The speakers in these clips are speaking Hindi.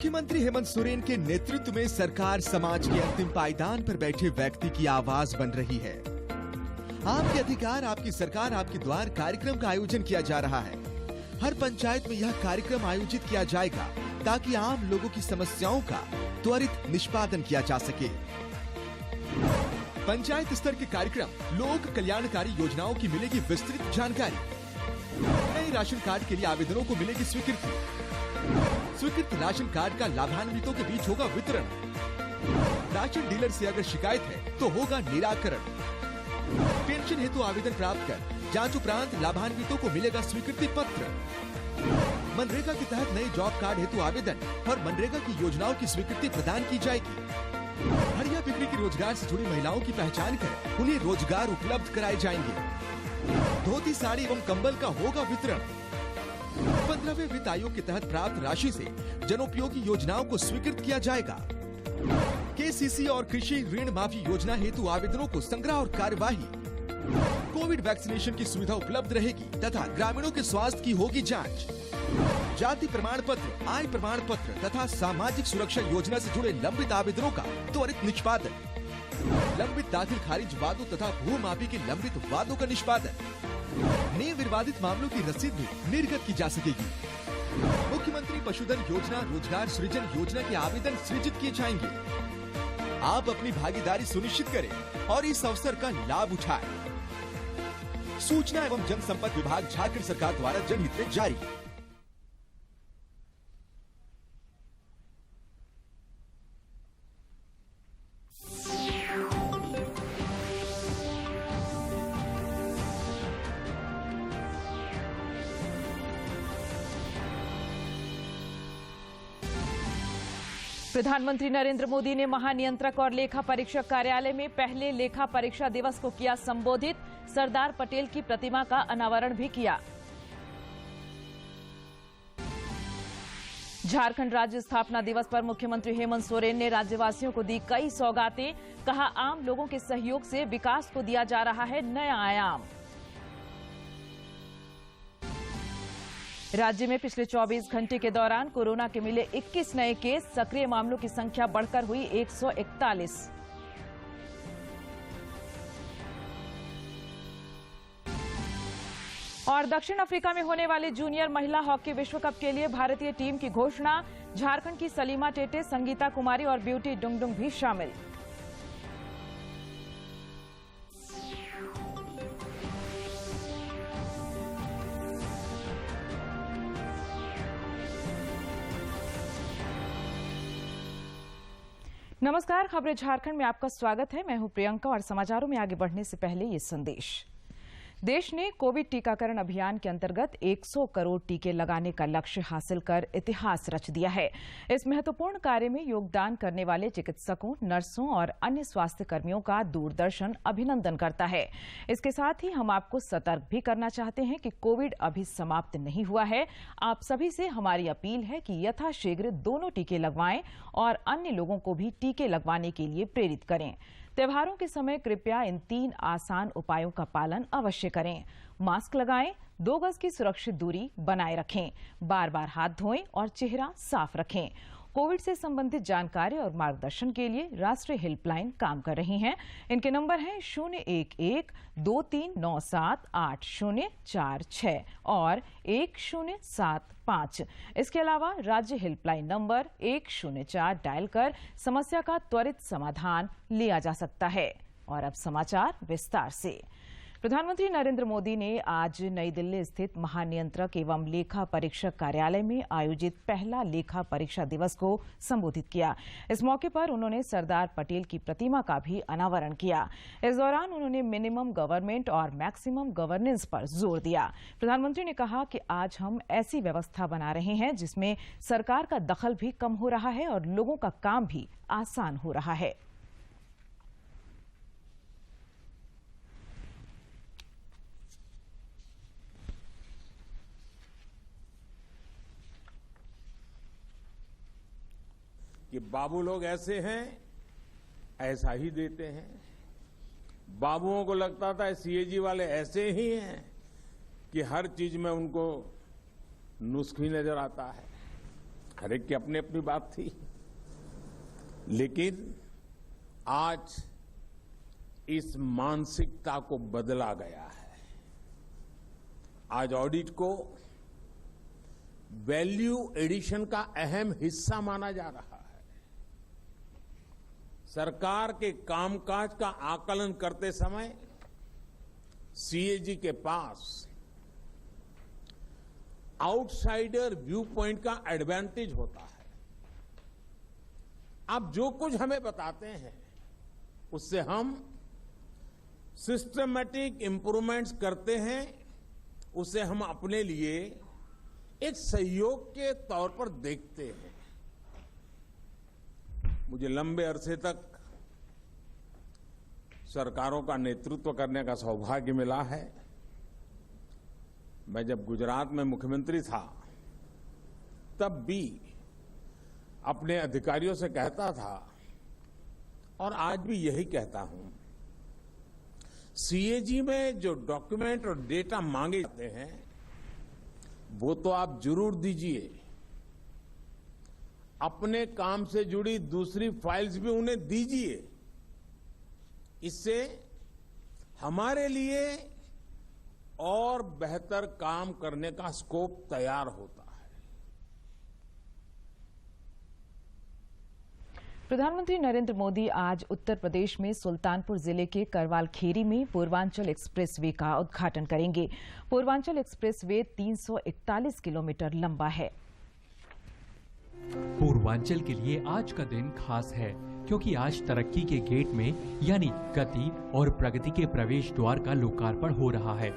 मुख्यमंत्री हेमंत सोरेन के नेतृत्व में सरकार समाज के अंतिम पायदान पर बैठे व्यक्ति की आवाज बन रही है। आपके अधिकार आपकी सरकार आपके द्वार कार्यक्रम का आयोजन किया जा रहा है। हर पंचायत में यह कार्यक्रम आयोजित किया जाएगा ताकि आम लोगों की समस्याओं का त्वरित निष्पादन किया जा सके। पंचायत स्तर के कार्यक्रम लोक कल्याणकारी योजनाओं की मिलेगी विस्तृत जानकारी। नए राशन कार्ड के लिए आवेदनों को मिलेगी स्वीकृति। स्वीकृत राशन कार्ड का लाभान्वितों के बीच होगा वितरण। राशन डीलर से अगर शिकायत है तो होगा निराकरण। पेंशन हेतु आवेदन प्राप्त कर जांच उपरांत लाभान्वितों को मिलेगा स्वीकृति पत्र। मनरेगा के तहत नए जॉब कार्ड हेतु आवेदन और मनरेगा की योजनाओं की स्वीकृति प्रदान की जाएगी। हरिया बिक्री के रोजगार से जुड़ी महिलाओं की पहचान कर उन्हें रोजगार उपलब्ध कराए जाएंगे। धोती साड़ी एवं कंबल का होगा वितरण। 15वें वित्त आयोग के तहत प्राप्त राशि से जनोपयोगी योजनाओं को स्वीकृत किया जाएगा। केसीसी और कृषि ऋण माफी योजना हेतु आवेदनों को संग्रह और कार्यवाही। कोविड वैक्सीनेशन की सुविधा उपलब्ध रहेगी तथा ग्रामीणों के स्वास्थ्य की होगी जांच। जाति प्रमाण पत्र, आय प्रमाण पत्र तथा सामाजिक सुरक्षा योजना से जुड़े लंबित आवेदनों का त्वरित निष्पादन। लंबित दाखिल खारिज वादों तथा भू माफी के लंबित वादों का निष्पादन। नए विवादित मामलों की रसीद भी निर्गत की जा सकेगी। मुख्यमंत्री पशुधन योजना रोजगार सृजन योजना के आवेदन सृजित किए जाएंगे। आप अपनी भागीदारी सुनिश्चित करें और इस अवसर का लाभ उठाएं। सूचना एवं जनसंपर्क विभाग झारखंड सरकार द्वारा जनहित में जारी। प्रधानमंत्री नरेंद्र मोदी ने महानियंत्रक और लेखा परीक्षक कार्यालय में पहले लेखा परीक्षा दिवस को किया संबोधित। सरदार पटेल की प्रतिमा का अनावरण भी किया। झारखंड राज्य स्थापना दिवस पर मुख्यमंत्री हेमंत सोरेन ने राज्यवासियों को दी कई सौगातें। कहा, आम लोगों के सहयोग से विकास को दिया जा रहा है नया आयाम। राज्य में पिछले 24 घंटे के दौरान कोरोना के मिले 21 नए केस। सक्रिय मामलों की संख्या बढ़कर हुई 141। और दक्षिण अफ्रीका में होने वाले जूनियर महिला हॉकी विश्व कप के लिए भारतीय टीम की घोषणा। झारखंड की सलीमा टेटे, संगीता कुमारी और ब्यूटी डुंगडुंग भी शामिल। नमस्कार, खबरें झारखंड में आपका स्वागत है। मैं हूं प्रियंका और समाचारों में आगे बढ़ने से पहले ये संदेश। देश ने कोविड टीकाकरण अभियान के अंतर्गत 100 करोड़ टीके लगाने का लक्ष्य हासिल कर इतिहास रच दिया है। इस महत्वपूर्ण कार्य में योगदान करने वाले चिकित्सकों, नर्सों और अन्य स्वास्थ्य कर्मियों का दूरदर्शन अभिनंदन करता है। इसके साथ ही हम आपको सतर्क भी करना चाहते हैं कि कोविड अभी समाप्त नहीं हुआ है। आप सभी से हमारी अपील है कि यथाशीघ्र दोनों टीके लगवाएं और अन्य लोगों को भी टीके लगवाने के लिए प्रेरित करें। त्योहारों के समय कृपया इन 3 आसान उपायों का पालन अवश्य करें। मास्क लगाएं, 2 गज की सुरक्षित दूरी बनाए रखें, बार-बार हाथ धोएं और चेहरा साफ रखें। कोविड से संबंधित जानकारी और मार्गदर्शन के लिए राष्ट्रीय हेल्पलाइन काम कर रही हैं। इनके नंबर हैं 011-2397-8046 और 1075। इसके अलावा राज्य हेल्पलाइन नंबर 104 डायल कर समस्या का त्वरित समाधान लिया जा सकता है। और अब समाचार विस्तार से। प्रधानमंत्री नरेंद्र मोदी ने आज नई दिल्ली स्थित महानियंत्रक एवं लेखा परीक्षक कार्यालय में आयोजित पहला लेखा परीक्षा दिवस को संबोधित किया। इस मौके पर उन्होंने सरदार पटेल की प्रतिमा का भी अनावरण किया। इस दौरान उन्होंने मिनिमम गवर्नमेंट और मैक्सिमम गवर्नेंस पर जोर दिया। प्रधानमंत्री ने कहा कि आज हम ऐसी व्यवस्था बना रहे हैं जिसमें सरकार का दखल भी कम हो रहा है और लोगों का काम भी आसान हो रहा है। कि बाबू लोग ऐसे हैं, ऐसा ही देते हैं। बाबुओं को लगता था सीएजी वाले ऐसे ही हैं कि हर चीज में उनको नुस्ख ही नजर आता है। हर एक की अपनी अपनी बात थी, लेकिन आज इस मानसिकता को बदला गया है। आज ऑडिट को वैल्यू एडिशन का अहम हिस्सा माना जा रहा है। सरकार के कामकाज का आकलन करते समय सीएजी के पास आउटसाइडर व्यू पॉइंट का एडवांटेज होता है। आप जो कुछ हमें बताते हैं उससे हम सिस्टमैटिक इंप्रूवमेंट्स करते हैं, उसे हम अपने लिए एक सहयोग के तौर पर देखते हैं। मुझे लंबे अरसे तक सरकारों का नेतृत्व करने का सौभाग्य मिला है। मैं जब गुजरात में मुख्यमंत्री था तब भी अपने अधिकारियों से कहता था और आज भी यही कहता हूं, सीएजी में जो डॉक्यूमेंट और डेटा मांगे जाते हैं वो तो आप जरूर दीजिए, अपने काम से जुड़ी दूसरी फाइल्स भी उन्हें दीजिए। इससे हमारे लिए और बेहतर काम करने का स्कोप तैयार होता है। प्रधानमंत्री नरेंद्र मोदी आज उत्तर प्रदेश में सुल्तानपुर जिले के करवाल खेरी में पूर्वांचल एक्सप्रेसवे का उद्घाटन करेंगे। पूर्वांचल एक्सप्रेसवे 341 किलोमीटर लंबा है। पूर्वांचल के लिए आज का दिन खास है क्योंकि आज तरक्की के गेट में यानी गति और प्रगति के प्रवेश द्वार का लोकार्पण हो रहा है।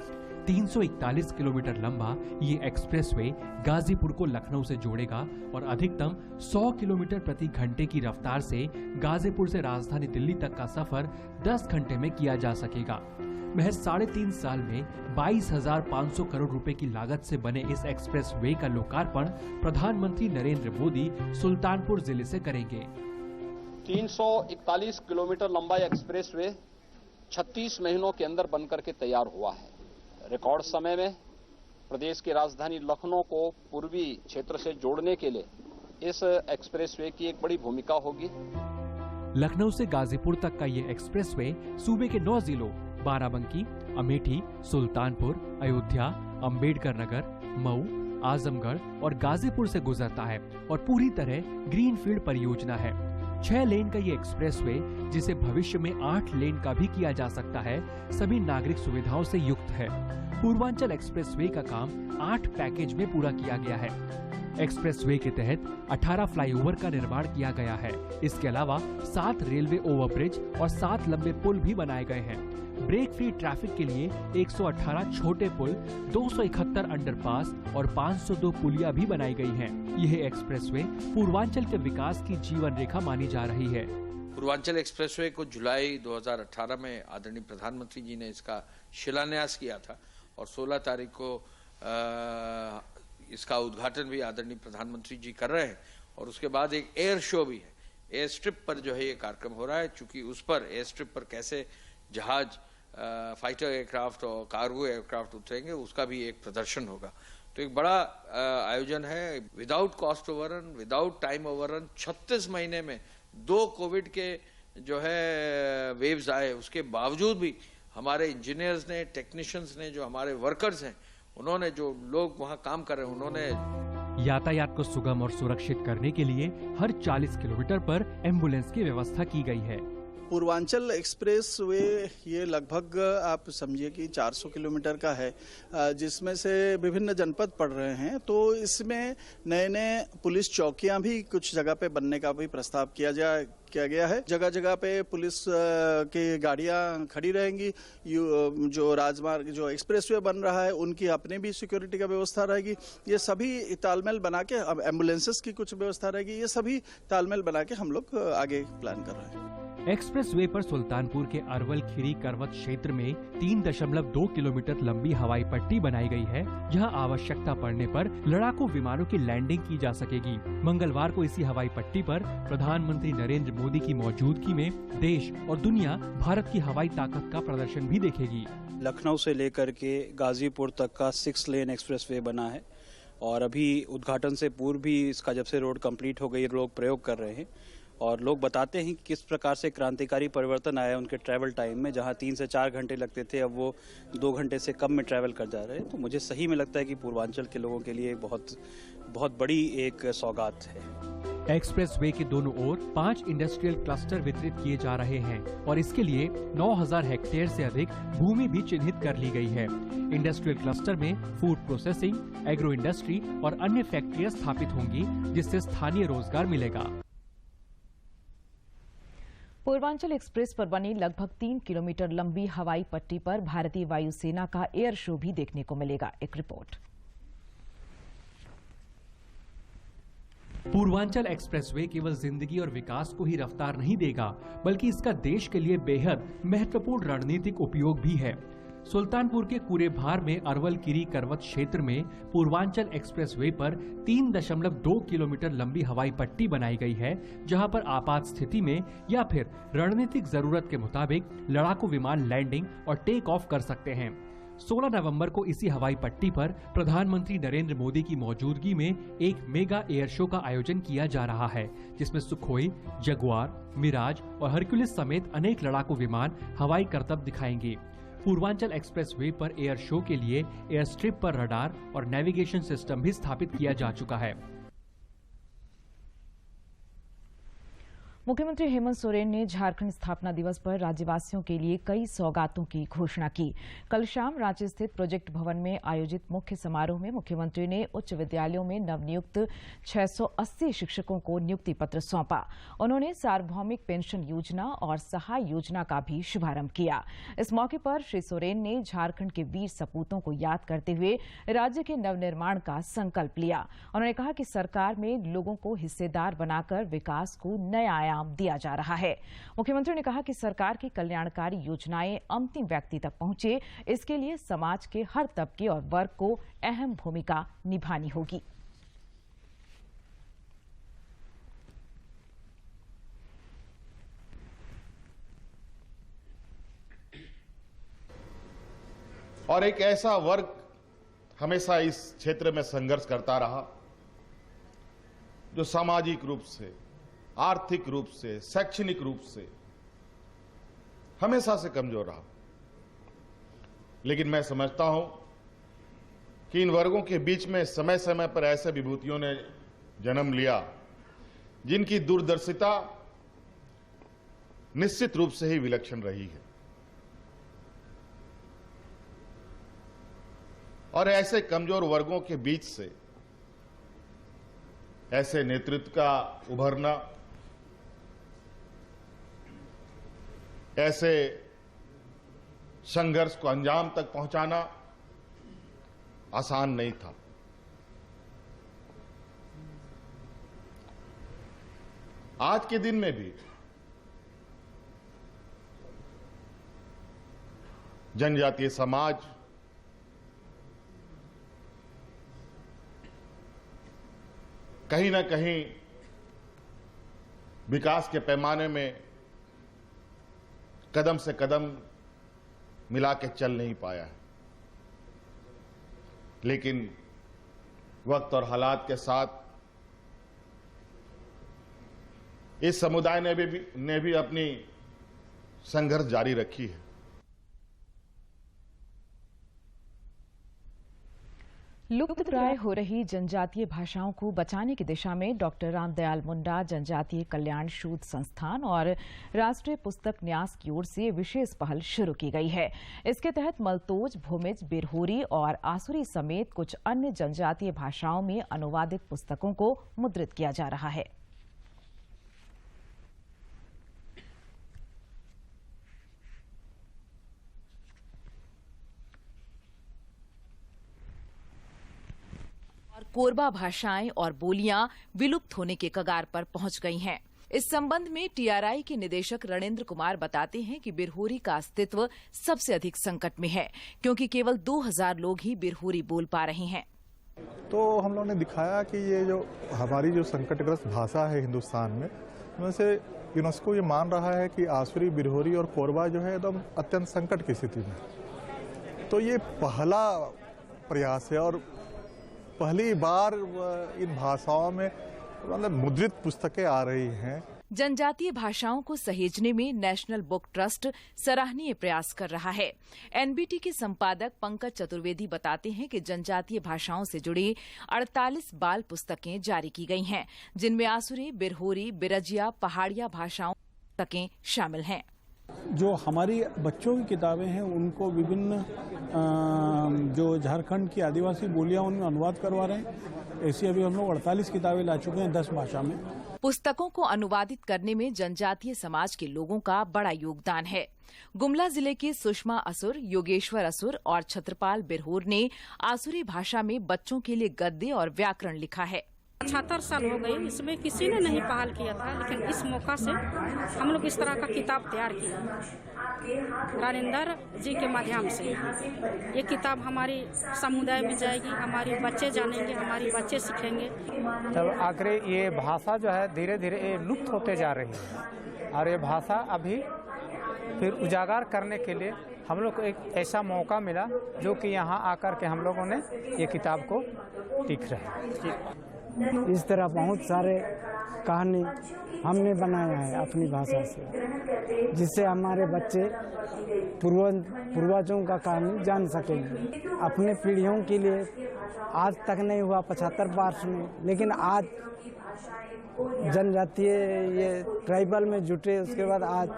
341 किलोमीटर लंबा ये एक्सप्रेसवे गाजीपुर को लखनऊ से जोड़ेगा और अधिकतम 100 किलोमीटर प्रति घंटे की रफ्तार से गाजीपुर से राजधानी दिल्ली तक का सफर 10 घंटे में किया जा सकेगा। महज 3.5 साल में 22,500 करोड़ रुपए की लागत से बने इस एक्सप्रेसवे का लोकार्पण प्रधानमंत्री नरेंद्र मोदी सुल्तानपुर जिले से करेंगे। 341 किलोमीटर लंबा एक्सप्रेसवे 36 महीनों के अंदर बनकर के तैयार हुआ है। रिकॉर्ड समय में प्रदेश की राजधानी लखनऊ को पूर्वी क्षेत्र से जोड़ने के लिए इस एक्सप्रेसवे की एक बड़ी भूमिका होगी। लखनऊ से गाजीपुर तक का ये एक्सप्रेसवे सूबे के 9 जिलों बाराबंकी, अमेठी, सुल्तानपुर, अयोध्या, अंबेडकर नगर, मऊ, आजमगढ़ और गाजीपुर से गुजरता है और पूरी तरह ग्रीनफील्ड परियोजना है। 6 लेन का ये एक्सप्रेसवे, जिसे भविष्य में 8 लेन का भी किया जा सकता है, सभी नागरिक सुविधाओं से युक्त है। पूर्वांचल एक्सप्रेसवे का काम 8 पैकेज में पूरा किया गया है। एक्सप्रेसवे के तहत 18 फ्लाईओवर का निर्माण किया गया है। इसके अलावा 7 रेलवे ओवरब्रिज और 7 लंबे पुल भी बनाए गए हैं। ब्रेक फ्री ट्रैफिक के लिए 118 छोटे पुल, 271 अंडरपास और 502 पुलिया भी बनाई गई हैं। यह एक्सप्रेसवे पूर्वांचल के विकास की जीवन रेखा मानी जा रही है। पूर्वांचल एक्सप्रेसवे को जुलाई 2018 में आदरणीय प्रधानमंत्री जी ने इसका शिलान्यास किया था और 16 तारीख को इसका उद्घाटन भी आदरणीय प्रधानमंत्री जी कर रहे हैं और उसके बाद एक एयर शो भी है। एयर स्ट्रिप पर जो है ये कार्यक्रम हो रहा है, चूंकि उस पर एयर स्ट्रिप पर कैसे जहाज, फाइटर एयरक्राफ्ट और कार्गो एयरक्राफ्ट उतरेंगे उसका भी एक प्रदर्शन होगा। तो एक बड़ा आयोजन है। Without cost overrun, without time overrun, 36 महीने में 2 कोविड के जो है वेव्स आए, उसके बावजूद भी हमारे इंजीनियर्स ने, टेक्नीशियंस ने, जो हमारे वर्कर्स हैं, उन्होंने, जो लोग वहाँ काम कर रहे हैं, उन्होंने यातायात को सुगम और सुरक्षित करने के लिए हर 40 किलोमीटर पर एम्बुलेंस की व्यवस्था की गई है। पूर्वांचल एक्सप्रेस वे ये लगभग आप समझिए कि 400 किलोमीटर का है, जिसमें से विभिन्न जनपद पड़ रहे हैं। तो इसमें नए नए पुलिस चौकियां भी कुछ जगह पे बनने का भी प्रस्ताव किया गया है। जगह जगह पे पुलिस की गाड़ियां खड़ी रहेंगी। जो राजमार्ग, जो एक्सप्रेसवे बन रहा है, उनकी अपनी भी सिक्योरिटी का व्यवस्था रहेगी। ये सभी तालमेल बना के, अब एम्बुलेंसेस की कुछ व्यवस्था रहेगी। ये सभी तालमेल बना के हम लोग आगे प्लान कर रहे हैं। एक्सप्रेसवे पर सुल्तानपुर के अरवल खीरी पर्वत क्षेत्र में 3.2 किलोमीटर लंबी हवाई पट्टी बनाई गई है। यहाँ आवश्यकता पड़ने पर लड़ाकू विमानों की लैंडिंग की जा सकेगी। मंगलवार को इसी हवाई पट्टी पर प्रधानमंत्री नरेंद्र मोदी की मौजूदगी में देश और दुनिया भारत की हवाई ताकत का प्रदर्शन भी देखेगी। लखनऊ से लेकर के गाजीपुर तक का 6 लेन एक्सप्रेसवे बना है और अभी उद्घाटन से पूर्व भी इसका जब से रोड कंप्लीट हो गई लोग प्रयोग कर रहे हैं और लोग बताते हैं कि किस प्रकार से क्रांतिकारी परिवर्तन आया उनके ट्रैवल टाइम में। जहां 3 से 4 घंटे लगते थे अब वो 2 घंटे से कम में ट्रैवल कर जा रहे हैं। तो मुझे सही में लगता है कि पूर्वांचल के लोगों के लिए बहुत बड़ी एक सौगात है। एक्सप्रेसवे के दोनों ओर 5 इंडस्ट्रियल क्लस्टर वितरित किए जा रहे हैं और इसके लिए 9000 हेक्टेयर से अधिक भूमि भी चिन्हित कर ली गई है। इंडस्ट्रियल क्लस्टर में फूड प्रोसेसिंग, एग्रो इंडस्ट्री और अन्य फैक्ट्रियां स्थापित होंगी, जिससे स्थानीय रोजगार मिलेगा। पूर्वांचल एक्सप्रेस पर बनी लगभग 3 किलोमीटर लंबी हवाई पट्टी पर भारतीय वायुसेना का एयर शो भी देखने को मिलेगा। एक रिपोर्ट। पूर्वांचल एक्सप्रेसवे केवल जिंदगी और विकास को ही रफ्तार नहीं देगा, बल्कि इसका देश के लिए बेहद महत्वपूर्ण रणनीतिक उपयोग भी है। सुल्तानपुर के कुरेभार में अरवल किरी करवत क्षेत्र में पूर्वांचल एक्सप्रेसवे पर 3.2 किलोमीटर लंबी हवाई पट्टी बनाई गई है, जहां पर आपात स्थिति में या फिर रणनीतिक जरूरत के मुताबिक लड़ाकू विमान लैंडिंग और टेक ऑफ कर सकते हैं। 16 नवंबर को इसी हवाई पट्टी पर प्रधानमंत्री नरेंद्र मोदी की मौजूदगी में एक मेगा एयर शो का आयोजन किया जा रहा है, जिसमें सुखोई, जगुआर, मिराज और हरक्यूलिस समेत अनेक लड़ाकू विमान हवाई करतब दिखाएंगे। पूर्वांचल एक्सप्रेसवे पर एयर शो के लिए एयर स्ट्रिप पर रडार और नेविगेशन सिस्टम भी स्थापित किया जा चुका है। मुख्यमंत्री हेमंत सोरेन ने झारखंड स्थापना दिवस पर राज्यवासियों के लिए कई सौगातों की घोषणा की। कल शाम रांची स्थित प्रोजेक्ट भवन में आयोजित मुख्य समारोह में मुख्यमंत्री ने उच्च विद्यालयों में नवनियुक्त 680 शिक्षकों को नियुक्ति पत्र सौंपा। उन्होंने सार्वभौमिक पेंशन योजना और सहाय योजना का भी शुभारंभ किया। इस मौके पर श्री सोरेन ने झारखंड के वीर सपूतों को याद करते हुए राज्य के नवनिर्माण का संकल्प लिया। उन्होंने कहा कि सरकार में लोगों को हिस्सेदार बनाकर विकास को नया दिया जा रहा है। मुख्यमंत्री ने कहा कि सरकार की कल्याणकारी योजनाएं अंतिम व्यक्ति तक पहुंचे, इसके लिए समाज के हर तबके और वर्ग को अहम भूमिका निभानी होगी। और एक ऐसा वर्ग हमेशा इस क्षेत्र में संघर्ष करता रहा जो सामाजिक रूप से, आर्थिक रूप से, शैक्षणिक रूप से हमेशा से कमजोर रहा। लेकिन मैं समझता हूं कि इन वर्गों के बीच में समय समय पर ऐसे विभूतियों ने जन्म लिया जिनकी दूरदर्शिता निश्चित रूप से ही विलक्षण रही है। और ऐसे कमजोर वर्गों के बीच से ऐसे नेतृत्व का उभरना, ऐसे संघर्ष को अंजाम तक पहुंचाना आसान नहीं था। आज के दिन में भी जनजातीय समाज कहीं ना कहीं विकास के पैमाने में कदम से कदम मिला के चल नहीं पाया है। लेकिन वक्त और हालात के साथ इस समुदाय ने भी अपनी संघर्ष जारी रखी है। लुप्तप्राय हो रही जनजातीय भाषाओं को बचाने की दिशा में डॉक्टर रामदयाल मुंडा जनजातीय कल्याण शोध संस्थान और राष्ट्रीय पुस्तक न्यास की ओर से विशेष पहल शुरू की गई है। इसके तहत मलतोज, भूमिज, बिरहोरी और आसुरी समेत कुछ अन्य जनजातीय भाषाओं में अनुवादित पुस्तकों को मुद्रित किया जा रहा है। कोरबा भाषाएं और बोलियां विलुप्त होने के कगार पर पहुंच गई हैं। इस संबंध में टीआरआई के निदेशक रणेंद्र कुमार बताते हैं कि बिरहोरी का अस्तित्व सबसे अधिक संकट में है, क्योंकि केवल 2000 लोग ही बिरहोरी बोल पा रहे हैं। तो हम लोगों ने दिखाया कि ये जो हमारी जो संकटग्रस्त भाषा है हिंदुस्तान में, उनमें से यूनेस्को ये मान रहा है कि आसुरी, बिरहोरी और कोरबा जो है एकदम अत्यंत संकट की स्थिति में। तो ये पहला प्रयास है और पहली बार इन भाषाओं में मतलब मुद्रित पुस्तकें आ रही हैं। जनजातीय भाषाओं को सहेजने में नेशनल बुक ट्रस्ट सराहनीय प्रयास कर रहा है। एनबीटी के संपादक पंकज चतुर्वेदी बताते हैं कि जनजातीय भाषाओं से जुड़ी 48 बाल पुस्तकें जारी की गई हैं, जिनमें आसुरी, बिरहोरी, बिरजिया, पहाड़िया भाषाओं पुस्तकें शामिल हैं। जो हमारी बच्चों की किताबें हैं उनको विभिन्न जो झारखंड की आदिवासी बोलियां उनमें अनुवाद करवा रहे हैं। ऐसी अभी हम लोग 48 किताबें ला चुके हैं 10 भाषा में। पुस्तकों को अनुवादित करने में जनजातीय समाज के लोगों का बड़ा योगदान है। गुमला जिले के सुषमा असुर, योगेश्वर असुर और छत्रपाल बिरहोर ने आसुरी भाषा में बच्चों के लिए गद्य और व्याकरण लिखा है। 75 साल हो गए, इसमें किसी ने नहीं पहल किया था, लेकिन इस मौका से हम लोग इस तरह का किताब तैयार किया रानिंदर जी के माध्यम से। ये किताब हमारी समुदाय में जाएगी, हमारे बच्चे जानेंगे, हमारे बच्चे सीखेंगे। तब आखिर ये भाषा जो है धीरे धीरे लुप्त होते जा रही है और ये भाषा अभी फिर उजागर करने के लिए हम लोग को एक ऐसा मौका मिला जो कि यहाँ आकर के हम लोगों ने ये किताब को लिख रहे हैं। इस तरह बहुत सारे कहानी हमने बनाया है अपनी भाषा से, जिससे हमारे बच्चे पूर्वजों का कहानी जान सकेंगे। अपने पीढ़ियों के लिए आज तक नहीं हुआ 75 वर्ष में, लेकिन आज जनजातीय ये ट्राइबल में जुटे, उसके बाद आज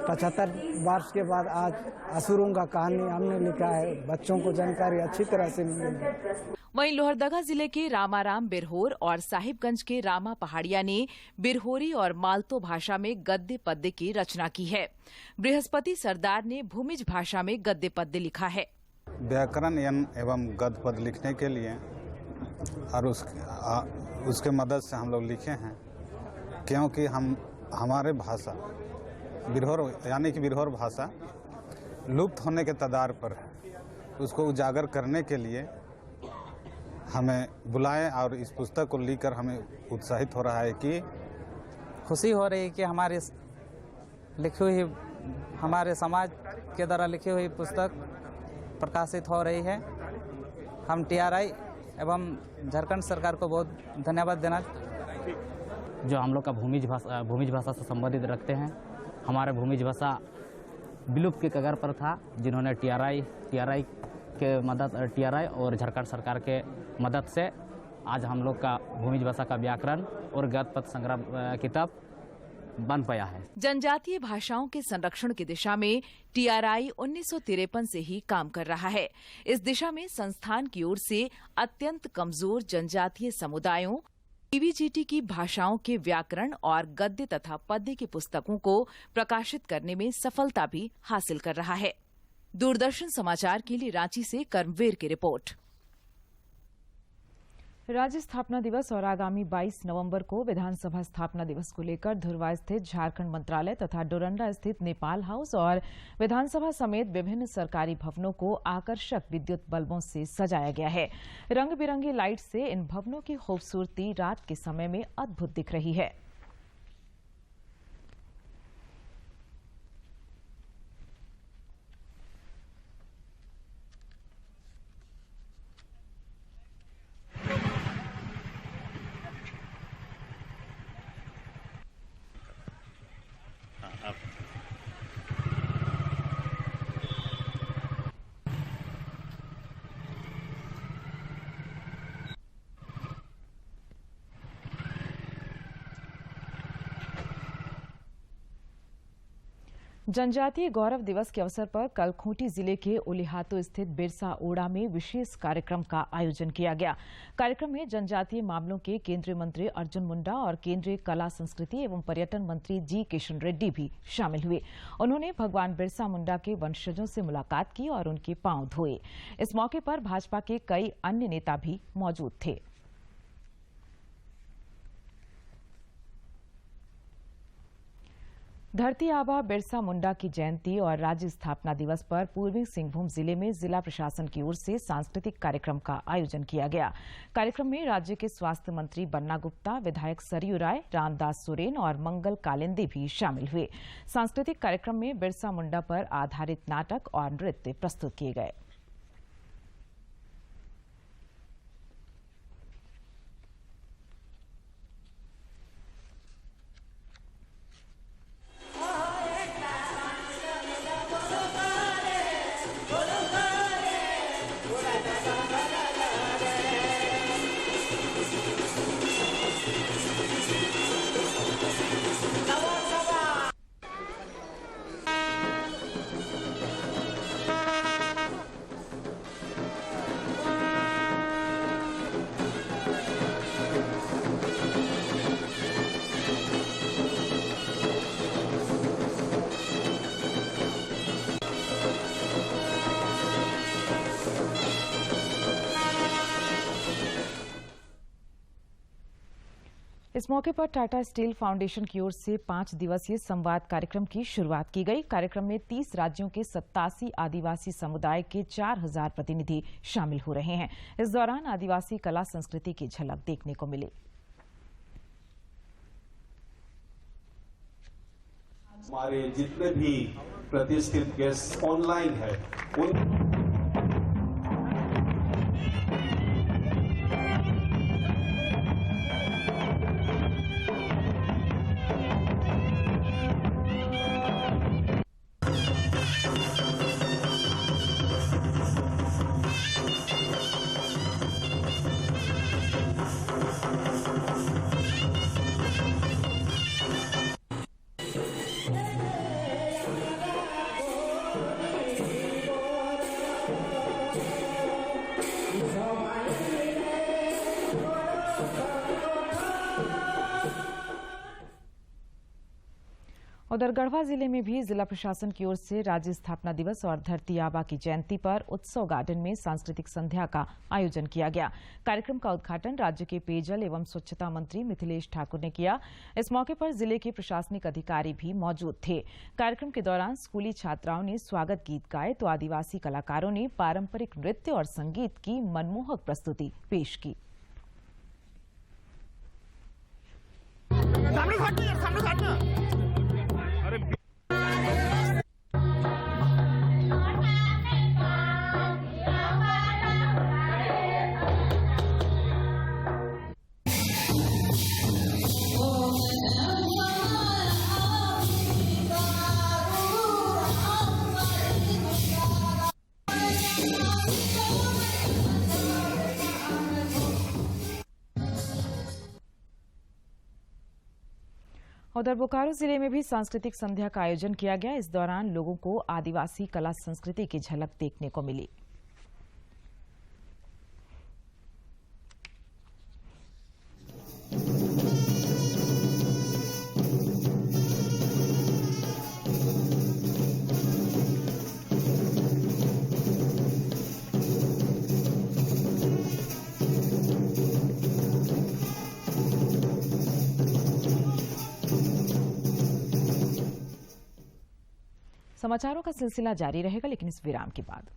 75 वर्ष के बाद आज असुरों का कहानी हमने लिखा है। बच्चों को जानकारी अच्छी तरह से मिलेगी। वहीं लोहरदगा जिले के रामाराम बिरहोर और साहिबगंज के रामा पहाड़िया ने बिरहोरी और मालतो भाषा में गद्य पद्य की रचना की है। बृहस्पति सरदार ने भूमिज भाषा में गद्य पद्य लिखा है। व्याकरण एवं गद्य पद्य लिखने के लिए और उसके मदद से हम लोग लिखे हैं, क्योंकि हमारे भाषा बिरहोर यानी कि बिरहोर भाषा लुप्त होने के कगार पर है। उसको उजागर करने के लिए हमें बुलाएं और इस पुस्तक को लेकर हमें उत्साहित हो रहा है कि खुशी हो रही है कि हमारी लिखी हुई हमारे समाज के द्वारा लिखी हुई पुस्तक प्रकाशित हो रही है। हम TRI एवं झारखंड सरकार को बहुत धन्यवाद देना। जो हम लोग का भूमिज भाषा से संबंधित रखते हैं, हमारा भूमिज भाषा विलुप्त के कगार पर था, जिन्होंने TRI के मदद TRI और झारखंड सरकार के मदद से आज हम लोग का भूमिज भाषा का व्याकरण और गद्य पद्य संग्रह किताब बन पाया है। जनजातीय भाषाओं के संरक्षण की दिशा में TRI 1953 से ही काम कर रहा है। इस दिशा में संस्थान की ओर से अत्यंत कमजोर जनजातीय समुदायों PVGT की भाषाओं के व्याकरण और गद्य तथा पद्य की पुस्तकों को प्रकाशित करने में सफलता भी हासिल कर रहा है। दूरदर्शन समाचार के लिए रांची से कर्मवीर की रिपोर्ट। राज्य स्थापना दिवस और आगामी 22 नवंबर को विधानसभा स्थापना दिवस को लेकर धुरवा स्थित झारखंड मंत्रालय तथा डोरंडा स्थित नेपाल हाउस और विधानसभा समेत विभिन्न सरकारी भवनों को आकर्षक विद्युत बल्बों से सजाया गया है। रंग बिरंगी लाइट से इन भवनों की खूबसूरती रात के समय में अद्भुत दिख रही है। जनजातीय गौरव दिवस के अवसर पर कल खूंटी जिले के उलिहातू स्थित बिरसा ओड़ा में विशेष कार्यक्रम का आयोजन किया गया। कार्यक्रम में जनजातीय मामलों के केंद्रीय मंत्री अर्जुन मुंडा और केंद्रीय कला संस्कृति एवं पर्यटन मंत्री जी किशन रेड्डी भी शामिल हुए। उन्होंने भगवान बिरसा मुंडा के वंशजों से मुलाकात की और उनके पांव धोए। इस मौके पर भाजपा के कई अन्य नेता भी मौजूद थे। धरती आबा बिरसा मुंडा की जयंती और राज्य स्थापना दिवस पर पूर्वी सिंहभूम जिले में जिला प्रशासन की ओर से सांस्कृतिक कार्यक्रम का आयोजन किया गया। कार्यक्रम में राज्य के स्वास्थ्य मंत्री बन्ना गुप्ता, विधायक सरयू राय, रामदास सोरेन और मंगल कालिंदी भी शामिल हुए। सांस्कृतिक कार्यक्रम में बिरसा मुंडा पर आधारित नाटक और नृत्य प्रस्तुत किए गए। इस मौके पर टाटा स्टील फाउंडेशन की ओर से 5 दिवसीय संवाद कार्यक्रम की शुरुआत की गई। कार्यक्रम में 30 राज्यों के 87 आदिवासी समुदाय के 4000 प्रतिनिधि शामिल हो रहे हैं। इस दौरान आदिवासी कला संस्कृति की झलक देखने को मिली। हमारे जितने भी प्रतिष्ठित गेस्ट ऑनलाइन है उन उधर गढ़वा जिले में भी जिला प्रशासन की ओर से राज्य स्थापना दिवस और धरती आबा की जयंती पर उत्सव गार्डन में सांस्कृतिक संध्या का आयोजन किया गया। कार्यक्रम का उद्घाटन राज्य के पेयजल एवं स्वच्छता मंत्री मिथिलेश ठाकुर ने किया। इस मौके पर जिले के प्रशासनिक अधिकारी भी मौजूद थे। कार्यक्रम के दौरान स्कूली छात्राओं ने स्वागत गीत गाए तो आदिवासी कलाकारों ने पारंपरिक नृत्य और संगीत की मनमोहक प्रस्तुति पेश की। उधर बोकारो जिले में भी सांस्कृतिक संध्या का आयोजन किया गया। इस दौरान लोगों को आदिवासी कला संस्कृति की झलक देखने को मिली। समाचारों का सिलसिला जारी रहेगा, लेकिन इस विराम के बाद।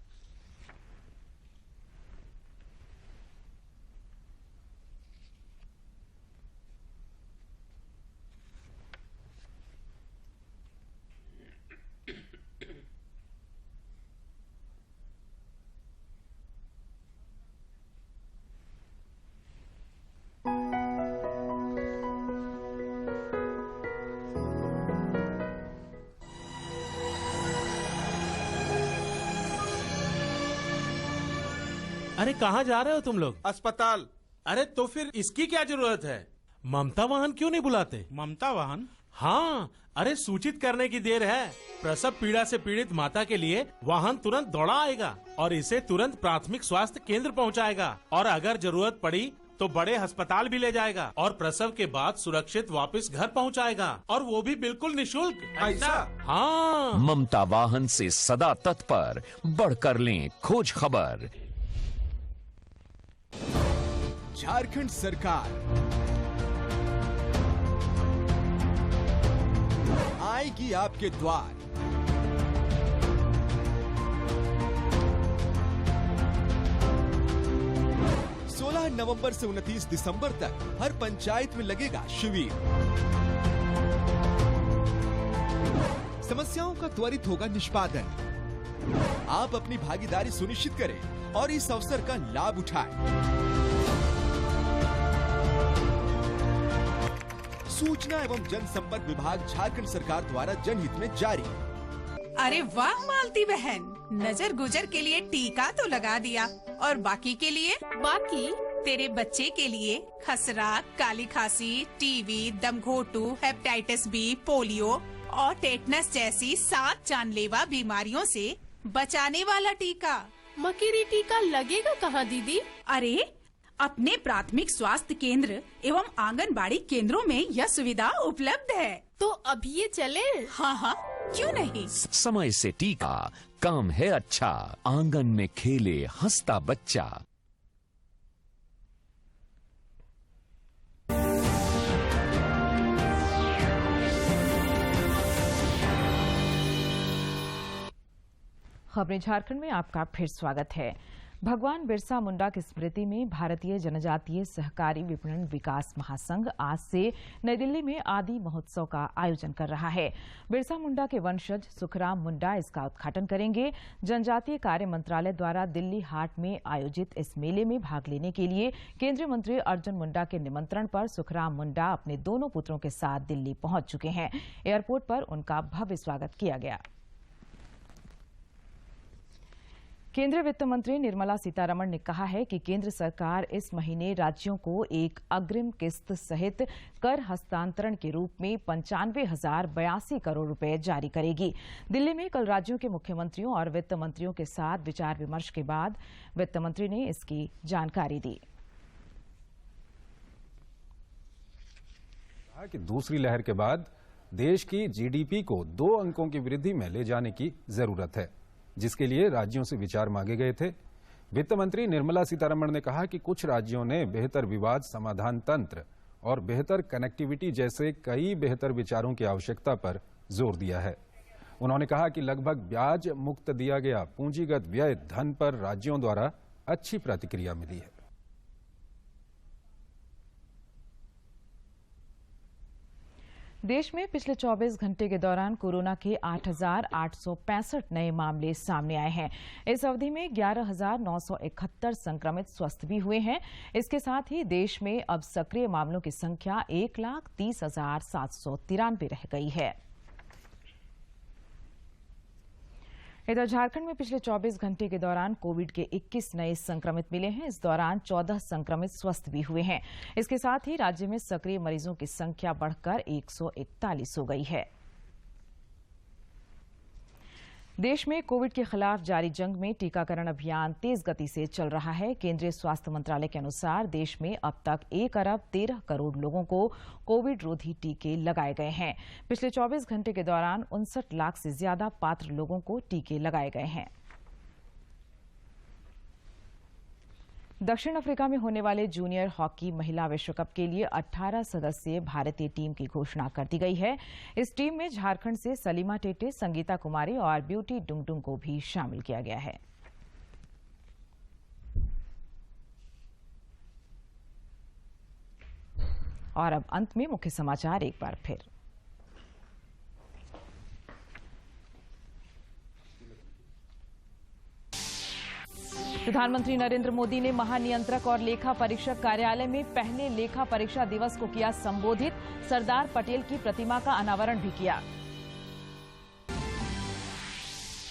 अरे कहाँ जा रहे हो तुम लोग? अस्पताल। अरे तो फिर इसकी क्या जरूरत है? ममता वाहन क्यों नहीं बुलाते? ममता वाहन? हाँ, अरे सूचित करने की देर है। प्रसव पीड़ा से पीड़ित माता के लिए वाहन तुरंत दौड़ा आएगा और इसे तुरंत प्राथमिक स्वास्थ्य केंद्र पहुंचाएगा और अगर जरूरत पड़ी तो बड़े अस्पताल भी ले जाएगा और प्रसव के बाद सुरक्षित वापस घर पहुंचाएगा और वो भी बिल्कुल निशुल्क। ऐसा? हाँ। ममता वाहन से सदा तत्पर, बढ़कर लें खोज खबर। झारखंड सरकार आएगी आपके द्वार। नवंबर से 29 दिसंबर तक हर पंचायत में लगेगा शिविर। समस्याओं का त्वरित होगा निष्पादन। आप अपनी भागीदारी सुनिश्चित करें और इस अवसर का लाभ उठाएं। सूचना एवं जनसंपर्क विभाग झारखंड सरकार द्वारा जनहित में जारी। अरे वाह मालती बहन, नजर गुजर के लिए टीका तो लगा दिया और बाकी के लिए? बाकी तेरे बच्चे के लिए खसरा, काली खांसी, टीबी, दमघोटू, हेपेटाइटिस बी, पोलियो और टेटनस जैसी 7 जानलेवा बीमारियों से बचाने वाला टीका। मकीरी टीका लगेगा कहाँ दीदी? अरे अपने प्राथमिक स्वास्थ्य केंद्र एवं आंगनबाड़ी केंद्रों में यह सुविधा उपलब्ध है। तो अभी ये चले? हाँ हाँ, क्यों नहीं। समय से टीका, काम है अच्छा। आंगन में खेले हंसता बच्चा। खबरें झारखंड में आपका फिर स्वागत है। भगवान बिरसा मुंडा की स्मृति में भारतीय जनजातीय सहकारी विपणन विकास महासंघ आज से नई दिल्ली में आदि महोत्सव का आयोजन कर रहा है। बिरसा मुंडा के वंशज सुखराम मुंडा इसका उद्घाटन करेंगे। जनजातीय कार्य मंत्रालय द्वारा दिल्ली हाट में आयोजित इस मेले में भाग लेने के लिए केंद्रीय मंत्री अर्जुन मुंडा के निमंत्रण पर सुखराम मुंडा अपने दोनों पुत्रों के साथ दिल्ली पहुंच चुके हैं। एयरपोर्ट पर उनका भव्य स्वागत किया गया। केंद्रीय वित्त मंत्री निर्मला सीतारमण ने कहा है कि केंद्र सरकार इस महीने राज्यों को एक अग्रिम किस्त सहित कर हस्तांतरण के रूप में 95,082 करोड़ रुपए जारी करेगी। दिल्ली में कल राज्यों के मुख्यमंत्रियों और वित्त मंत्रियों के साथ विचार विमर्श के बाद वित्त मंत्री ने इसकी जानकारी दी। कहा कि दूसरी लहर के बाद देश की जीडीपी को 2 अंकों की वृद्धि में ले जाने की जरूरत है, जिसके लिए राज्यों से विचार मांगे गए थे। वित्त मंत्री निर्मला सीतारमण ने कहा कि कुछ राज्यों ने बेहतर विवाद समाधान तंत्र और बेहतर कनेक्टिविटी जैसे कई बेहतर विचारों की आवश्यकता पर जोर दिया है। उन्होंने कहा कि लगभग ब्याज मुक्त दिया गया पूंजीगत व्यय धन पर राज्यों द्वारा अच्छी प्रतिक्रिया मिली है। देश में पिछले 24 घंटे के दौरान कोरोना के 8,865 नए मामले सामने आए हैं। इस अवधि में 11,971 संक्रमित स्वस्थ भी हुए हैं। इसके साथ ही देश में अब सक्रिय मामलों की संख्या 1,30,793 रह गई है। इधर झारखंड में पिछले 24 घंटे के दौरान कोविड के 21 नए संक्रमित मिले हैं। इस दौरान 14 संक्रमित स्वस्थ भी हुए हैं। इसके साथ ही राज्य में सक्रिय मरीजों की संख्या बढ़कर 141 हो गई है। देश में कोविड के खिलाफ जारी जंग में टीकाकरण अभियान तेज गति से चल रहा है। केंद्रीय स्वास्थ्य मंत्रालय के अनुसार देश में अब तक 1 अरब 13 करोड़ लोगों को कोविड रोधी टीके लगाए गए हैं। पिछले 24 घंटे के दौरान 59 लाख से ज्यादा पात्र लोगों को टीके लगाए गए हैं। दक्षिण अफ्रीका में होने वाले जूनियर हॉकी महिला विश्व कप के लिए 18 सदस्यीय भारतीय टीम की घोषणा कर दी गई है। इस टीम में झारखंड से सलीमा टेटे, संगीता कुमारी और ब्यूटी डुंगडुंग को भी शामिल किया गया है। और अब अंत में मुख्य समाचार एक बार फिर। प्रधानमंत्री नरेंद्र मोदी ने महानियंत्रक और लेखा परीक्षक कार्यालय में पहले लेखा परीक्षा दिवस को किया संबोधित। सरदार पटेल की प्रतिमा का अनावरण भी किया।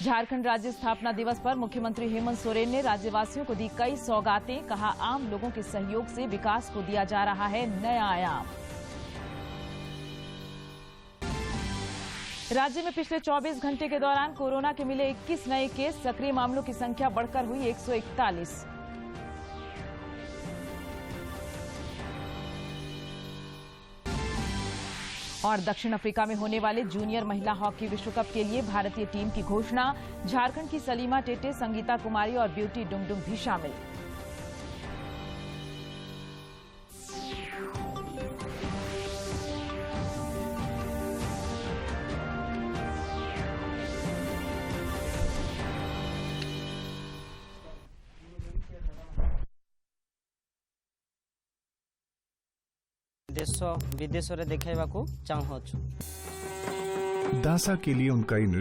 झारखंड राज्य स्थापना दिवस पर मुख्यमंत्री हेमंत सोरेन ने राज्यवासियों को दी कई सौगातें। कहा, आम लोगों के सहयोग से विकास को दिया जा रहा है नया आयाम। राज्य में पिछले 24 घंटे के दौरान कोरोना के मिले 21 नए केस। सक्रिय मामलों की संख्या बढ़कर हुई 141। और दक्षिण अफ्रीका में होने वाले जूनियर महिला हॉकी विश्व कप के लिए भारतीय टीम की घोषणा। झारखंड की सलीमा टेटे, संगीता कुमारी और ब्यूटी डुंगडुंग भी शामिल। देश विदेश रे देखाइबाकू चाहूछु। दासा के लिए उनका ये नृत्य